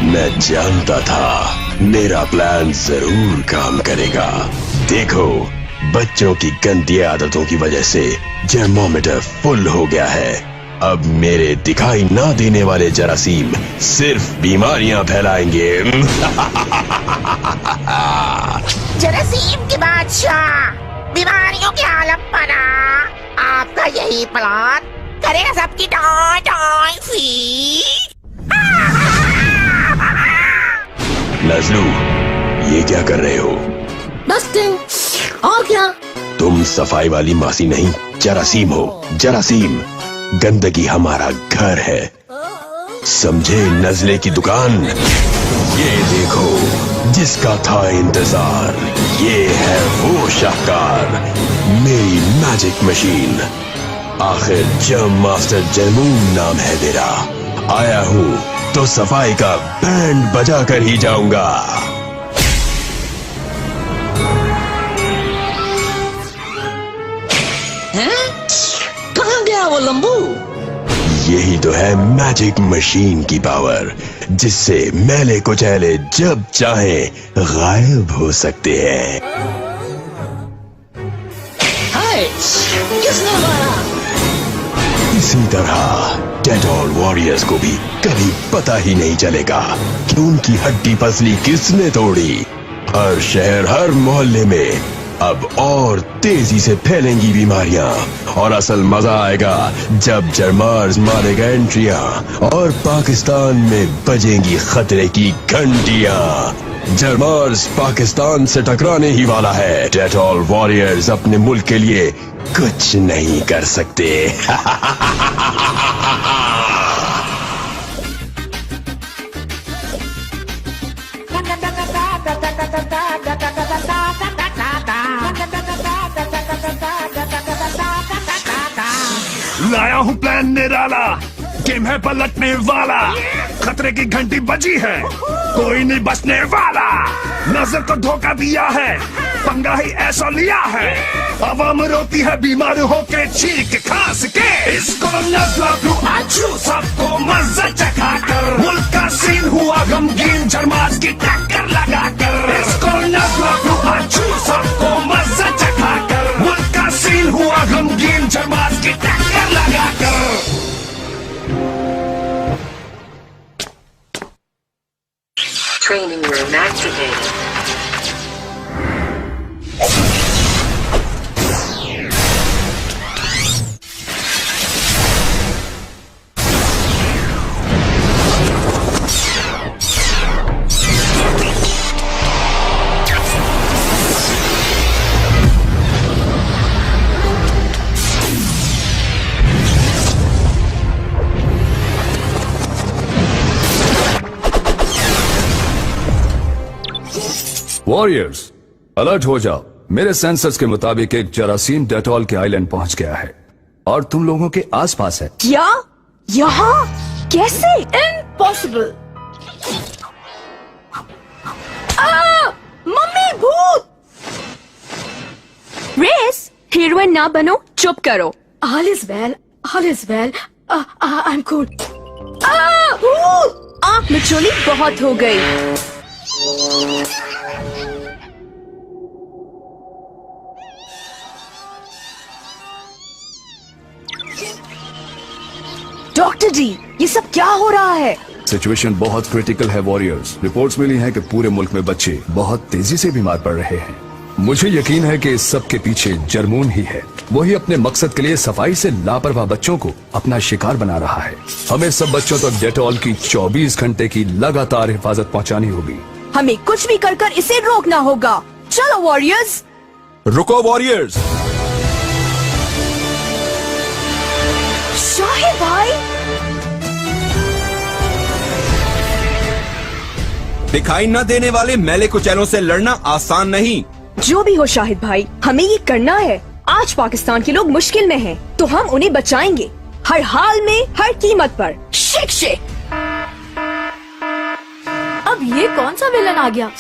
मैं जानता था मेरा प्लान जरूर काम करेगा। देखो, बच्चों की गंदी आदतों की वजह से जर्मोमीटर फुल हो गया है। अब मेरे दिखाई ना देने वाले जरासीम सिर्फ बीमारियां फैलाएंगे। जरासीम के बादशाह, बीमारियों के आलम बना, आपका यही प्लान करेगा सबकी टाई फीट। नजलू, ये क्या कर रहे हो? डस्टिंग। और क्या? तुम सफाई वाली मासी नहीं, जरासीम हो। जरासीम, गंदगी हमारा घर है, समझे? नजले की दुकान। ये देखो, जिसका था इंतजार, ये है वो शाहकार, मेरी मैजिक मशीन। आखिर जर्म मास्टर जर्मून नाम है मेरा। आया हूँ तो सफाई का बैंड बजा कर ही जाऊंगा। हैं? कहाँ गया वो लंबू? यही तो है मैजिक मशीन की पावर, जिससे मैले कुचैले जब चाहे गायब हो सकते हैं। हाय, किसने मारा? इसी तरह डेटॉल वॉरियर्स को भी कभी पता ही नहीं चलेगा कि उनकी हड्डी पसली किसने तोड़ी। हर शहर, हर मोहल्ले में अब और तेजी से फैलेंगी बीमारियां, और असल मजा आएगा जब जरमार्स मारेगा एंट्रियां और पाकिस्तान में बजेंगी खतरे की घंटियां। जरमार्स पाकिस्तान से टकराने ही वाला है। डेटॉल वॉरियर्स अपने मुल्क के लिए कुछ नहीं कर सकते। लाया हूँ प्लान निराला, गेम है पलटने वाला, खतरे की घंटी बजी है, कोई नहीं बचने वाला। नजर को धोखा दिया है, पंगा ही ऐसा लिया है, अवाम रोती है बीमार होके छींक खांस के। इसको नजला फ्लू आजू सबको मजा चखा कर, मुल्क का सीन हुआ गमगीन जरमार्स की टक्कर लगा कर। इसको नजला फ्लू आजू सबको मजा चखा कर, मुल्क का सीन हुआ गमगीन जरमार्स की टक्कर लगा कर। Training room activated. Warriors, alert हो जाओ। मेरे सेंसर्स के मुताबिक एक जरासीम डेटॉल के आइलैंड पहुंच गया है और तुम लोगों के आसपास है। क्या? यहाँ? कैसे? इम्पॉसिबल। मम्मी, भूत! रेस, हीरोइन ना बनो, चुप करो। All is well, all is well. I'm cool. भूत! आँख मिचोली बहुत हो गई। डॉक्टर जी, ये सब क्या हो रहा है? सिचुएशन बहुत क्रिटिकल है वॉरियर्स। रिपोर्ट्स मिली हैं कि पूरे मुल्क में बच्चे बहुत तेजी से बीमार पड़ रहे हैं। मुझे यकीन है कि इस सब के पीछे जर्मून ही है। वही अपने मकसद के लिए सफाई से लापरवाह बच्चों को अपना शिकार बना रहा है। हमें सब बच्चों तक डेटॉल की 24 घंटे की लगातार हिफाजत पहुंचानी होगी। हमें कुछ भी कर इसे रोकना होगा। चलो वॉरियर्स। रुको वॉरियर्स। शाहिद भाई, दिखाई न देने वाले मैले कुचैलों से लड़ना आसान नहीं। जो भी हो शाहिद भाई, हमें ये करना है। आज पाकिस्तान के लोग मुश्किल में हैं, तो हम उन्हें बचाएंगे, हर हाल में, हर कीमत पर। Shake shake. अब ये कौन सा विलन आ गया?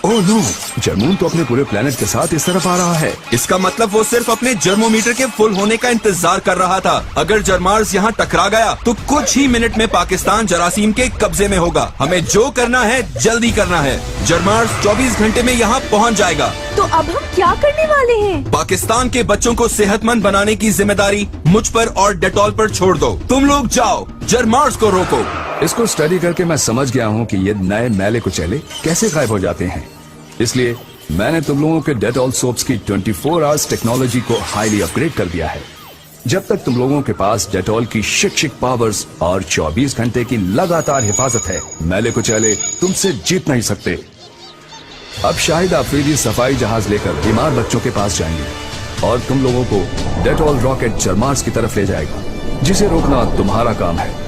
ओह नो, जर्मून तो अपने पूरे प्लेनेट के साथ इस तरफ आ रहा है। इसका मतलब वो सिर्फ अपने जर्मोमीटर के फुल होने का इंतजार कर रहा था। अगर जरमार्स यहाँ टकरा गया तो कुछ ही मिनट में पाकिस्तान जरासीम के कब्जे में होगा। हमें जो करना है जल्दी करना है। जरमार्स 24 घंटे में यहाँ पहुँच जाएगा। तो अब हम क्या करने वाले हैं? पाकिस्तान के बच्चों को सेहतमंद बनाने की जिम्मेदारी मुझ पर और डेटॉल पर छोड़ दो। तुम लोग जाओ, जरमार्स को रोको। इसको स्टडी करके मैं समझ गया हूँ कि ये नए मैले कुचैले कैसे गायब हो जाते हैं। इसलिए मैंने तुम लोगों के डेटॉल सोप्स की 24 आवर्स टेक्नोलॉजी को हाईली अपग्रेड कर दिया है। जब तक तुम लोगों के पास डेटॉल की शिक पावर्स और 24 घंटे की लगातार हिफाजत है, मैले कुचैले तुमसे जीत नहीं सकते। अब शाहिद आफरीदी सफाई जहाज लेकर बीमार बच्चों के पास जाएंगे और तुम लोगों को डेटॉल रॉकेट जरमार्स की तरफ ले जाएगा, जिसे रोकना तुम्हारा काम है।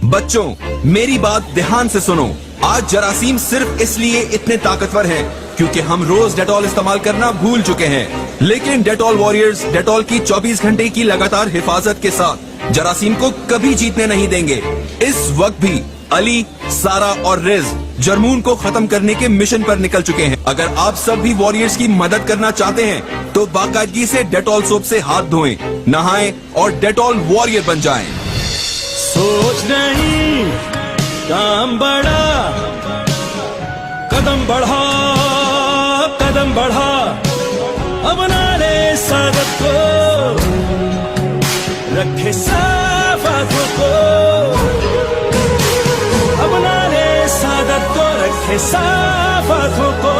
बच्चों, मेरी बात ध्यान से सुनो। आज जरासीम सिर्फ इसलिए इतने ताकतवर हैं क्योंकि हम रोज डेटॉल इस्तेमाल करना भूल चुके हैं। लेकिन डेटॉल वॉरियर्स डेटॉल की 24 घंटे की लगातार हिफाजत के साथ जरासीम को कभी जीतने नहीं देंगे। इस वक्त भी अली, सारा और रिज जर्मून को खत्म करने के मिशन पर निकल चुके हैं। अगर आप सब भी वॉरियर्स की मदद करना चाहते हैं तो बाकायदगी से डेटॉल सोप से हाथ धोएं, नहाएं और डेटॉल वॉरियर बन जाएं। सोच नहीं, काम बड़ा, कदम बढ़ा, कदम बढ़ा, अपना ले सादत को, रखे साफ आंखों को, अपना ले सादत को, रखे साफ आंखों को।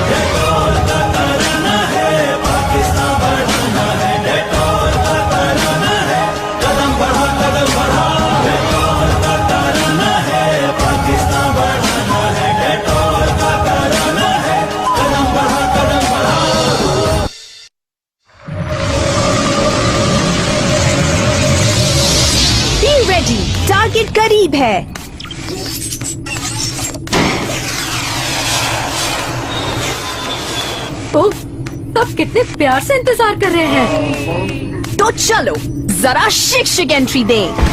डेटॉल का तराना है, पाकिस्तान बढ़ाना है, डेटॉल का तराना है, कदम बढ़ा, कदम बढ़ा, डेटॉल का तराना है, पाकिस्तान बढ़ाना है, डेटॉल का तराना है, कदम बढ़ा, कदम बढ़ा। बी रेडी, टारगेट करीब है। तब कितने प्यार से इंतजार कर रहे हैं। तो चलो जरा शिक शिक एंट्री दें।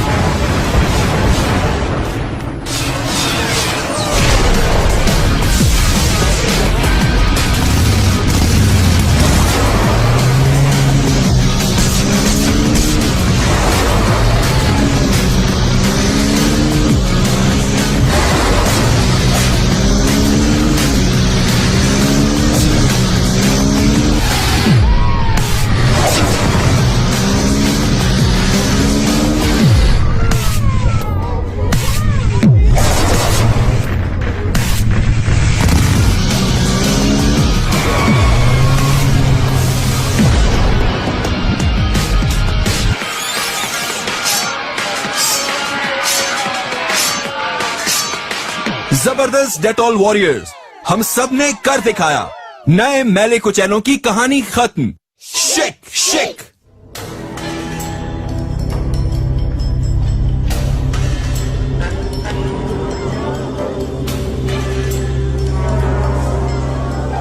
जबरदस्त डेटॉल वॉरियर्स, हम सब ने कर दिखाया। नए मैले कुचैलों की कहानी खत्म। Shake shake.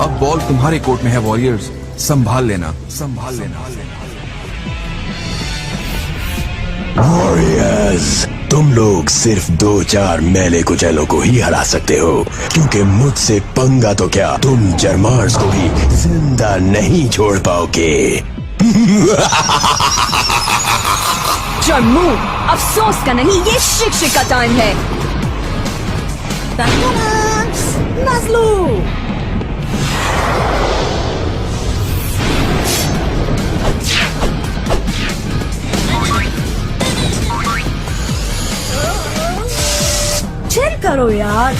अब बॉल तुम्हारे कोर्ट में है वॉरियर्स, संभाल लेना, संभाल लेना। वॉरियर्स, तुम लोग सिर्फ 2-4 मैले कुचैलों को ही हरा सकते हो, क्योंकि मुझसे पंगा तो क्या, तुम जरमार्स को भी जिंदा नहीं छोड़ पाओगे। जम्मू, अफसोस का नहीं, ये शिक शिक का टाइम है। नज़लू। चिल करो यार।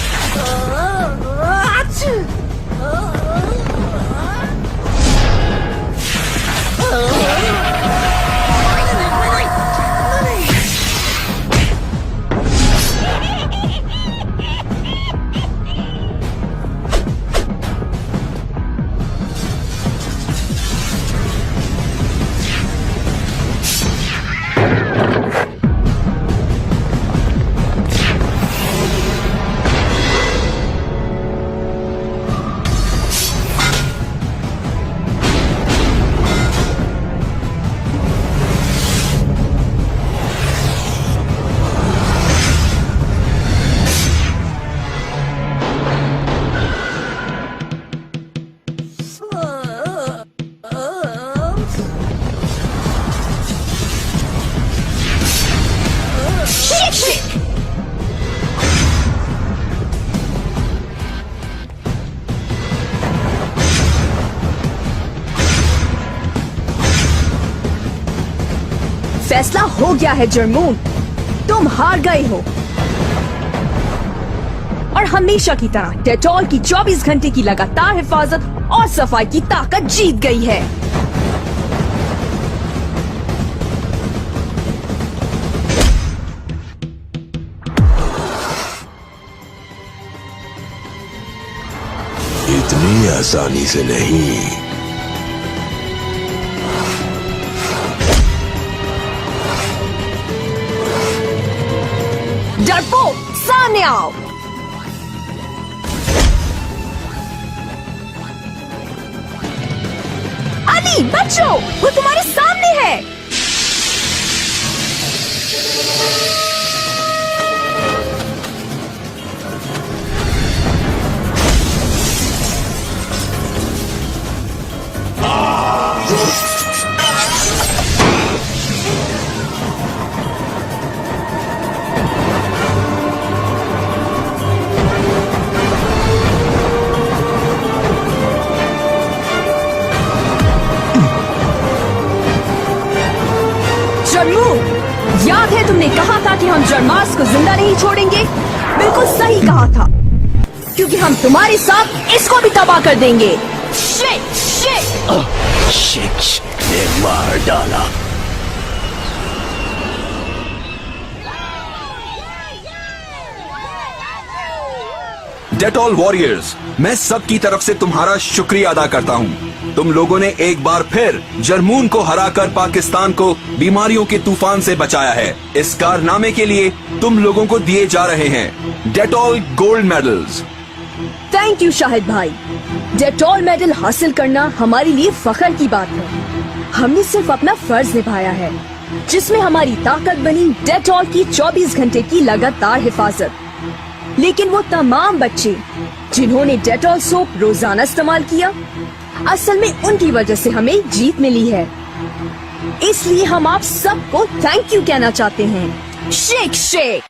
फैसला हो गया है जरमून, तुम हार गए हो और हमेशा की तरह डेटॉल की 24 घंटे की लगातार हिफाजत और सफाई की ताकत जीत गई है। इतनी आसानी से नहीं। डरपोक, सामने आओ। अली बच्चों, वो तुम्हारे सामने है। याद है तुमने कहा था कि हम जरमार्स को जिंदा नहीं छोड़ेंगे? बिल्कुल सही कहा था, क्योंकि हम तुम्हारे साथ इसको भी तबाह कर देंगे। शेक शेक ने मार डाला। डेटॉल वॉरियर्स, मैं सबकी तरफ से तुम्हारा शुक्रिया अदा करता हूँ। तुम लोगों ने एक बार फिर जरमून को हराकर पाकिस्तान को बीमारियों के तूफान से बचाया है। इस कारनामे के लिए तुम लोगों को दिए जा रहे हैं Dettol gold medals. Thank you Shahid भाई। डेटॉल मेडल हासिल करना हमारे लिए फख्र की बात है। हमने सिर्फ अपना फर्ज निभाया है, जिसमें हमारी ताकत बनी डेटॉल की 24 घंटे की लगातार हिफाजत। लेकिन वो तमाम बच्चे जिन्होंने डेटॉल सोप रोजाना इस्तेमाल किया, असल में उनकी वजह से हमें जीत मिली है। इसलिए हम आप सबको थैंक यू कहना चाहते हैं। Shake shake.